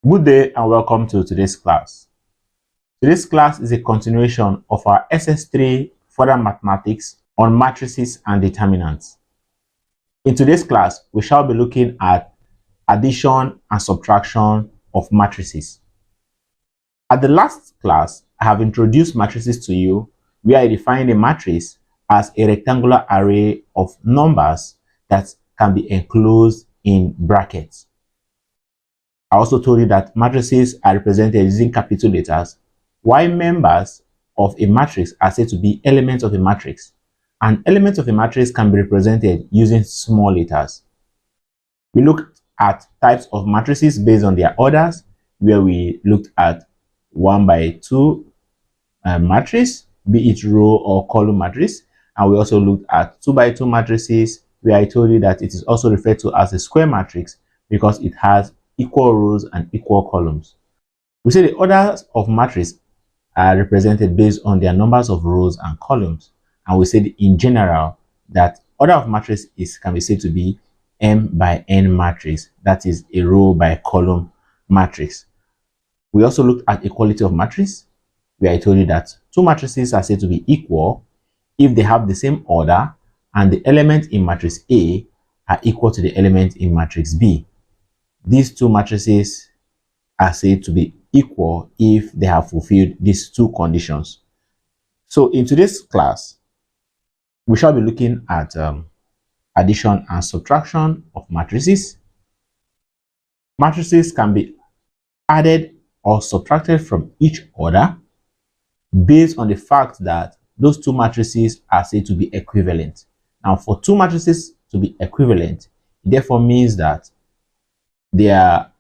Good day and welcome to today's class. Today's class is a continuation of our SS3 Further Mathematics on matrices and determinants. In today's class, we shall be looking at addition and subtraction of matrices. At the last class, I have introduced matrices to you where I defined a matrix as a rectangular array of numbers that can be enclosed in brackets. I also told you that matrices are represented using capital letters, while members of a matrix are said to be elements of a matrix, and elements of a matrix can be represented using small letters. We looked at types of matrices based on their orders, where we looked at 1 by 2 matrix, be it row or column matrix, and we also looked at 2 by 2 matrices, where I told you that it is also referred to as a square matrix because it has equal rows and equal columns. We say the orders of matrices are represented based on their numbers of rows and columns, and we said in general that order of matrix can be said to be m by n matrix, that is a row by column matrix. We also looked at equality of matrix, where I told you that two matrices are said to be equal if they have the same order and the element in matrix A are equal to the element in matrix B. These two matrices are said to be equal if they have fulfilled these two conditions. So in today's class, we shall be looking at addition and subtraction of matrices. Matrices can be added or subtracted from each other based on the fact that those two matrices are said to be equivalent. Now, for two matrices to be equivalent, it therefore means that their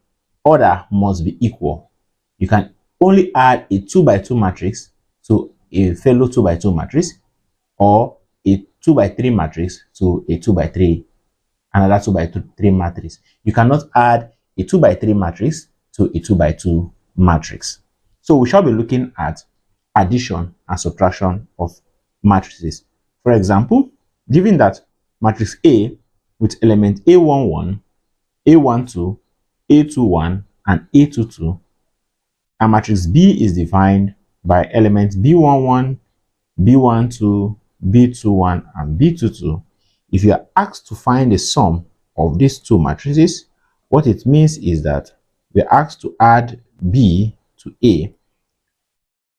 order must be equal. You can only add a 2 by 2 matrix to a fellow 2 by 2 matrix, or a 2 by 3 matrix to a 2 by 3, another 2 by 3 matrix. You cannot add a 2 by 3 matrix to a 2 by 2 matrix. So we shall be looking at addition and subtraction of matrices. For example, given that matrix A with element A11, A12, A21, and A22, and matrix B is defined by elements B11, B12, B21, and B22. If you are asked to find the sum of these two matrices, what it means is that we are asked to add B to A.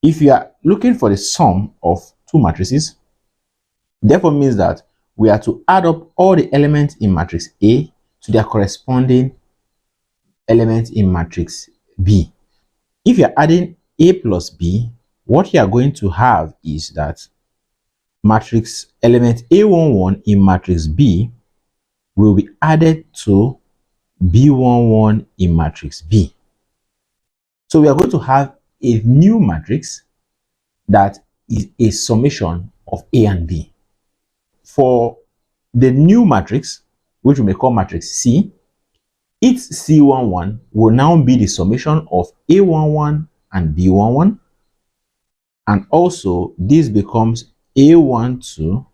If you are looking for the sum of two matrices, therefore means that we are to add up all the elements in matrix A to their corresponding elements in matrix B. If you're adding A plus B, what you are going to have is that matrix element A11 in matrix B will be added to B11 in matrix B. So we are going to have a new matrix that is a summation of A and B. For the new matrix, which we may call matrix C, its C11 will now be the summation of A11 and B11, and also this becomes A12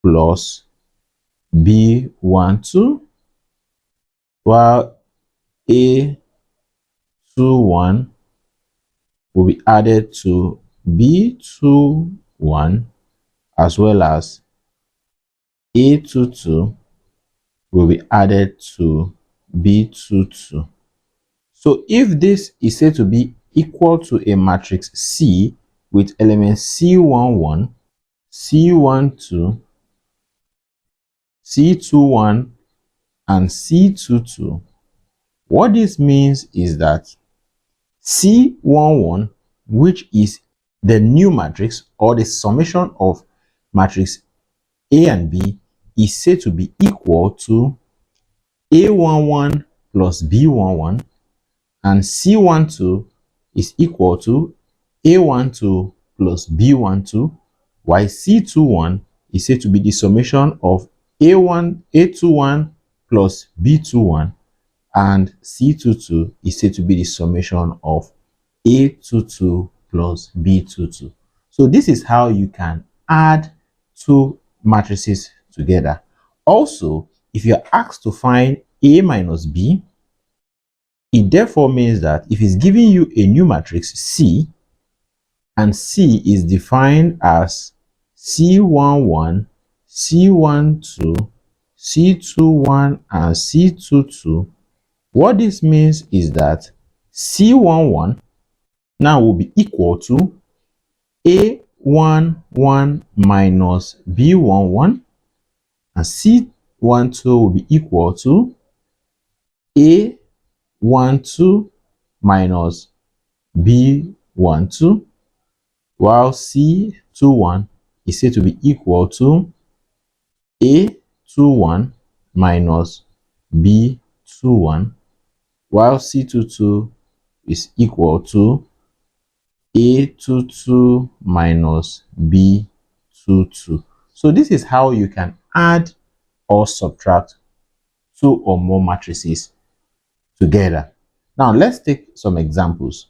plus B12, while A21 will be added to B21, as well as A22 will be added to B22. So if this is said to be equal to a matrix C with elements C11, C12, C21, and C22, what this means is that C11, which is the new matrix or the summation of matrix A and B, is said to be equal to A11 plus B11, and C12 is equal to A12 plus B12, while C21 is said to be the summation of A21 plus B21, and C22 is said to be the summation of A22 plus B22. So this is how you can add two matrices together. Also, if you're asked to find A minus B, It therefore means that if it's giving you a new matrix C, and C is defined as C11, C12, C21, and C22, what this means is that C11 now will be equal to A11 minus B11, and C12 will be equal to A12 minus B12, while C21 is said to be equal to A21 minus B21, while C22 is equal to A22 minus B22. So this is how you can add or subtract two or more matrices together. Now let's take some examples.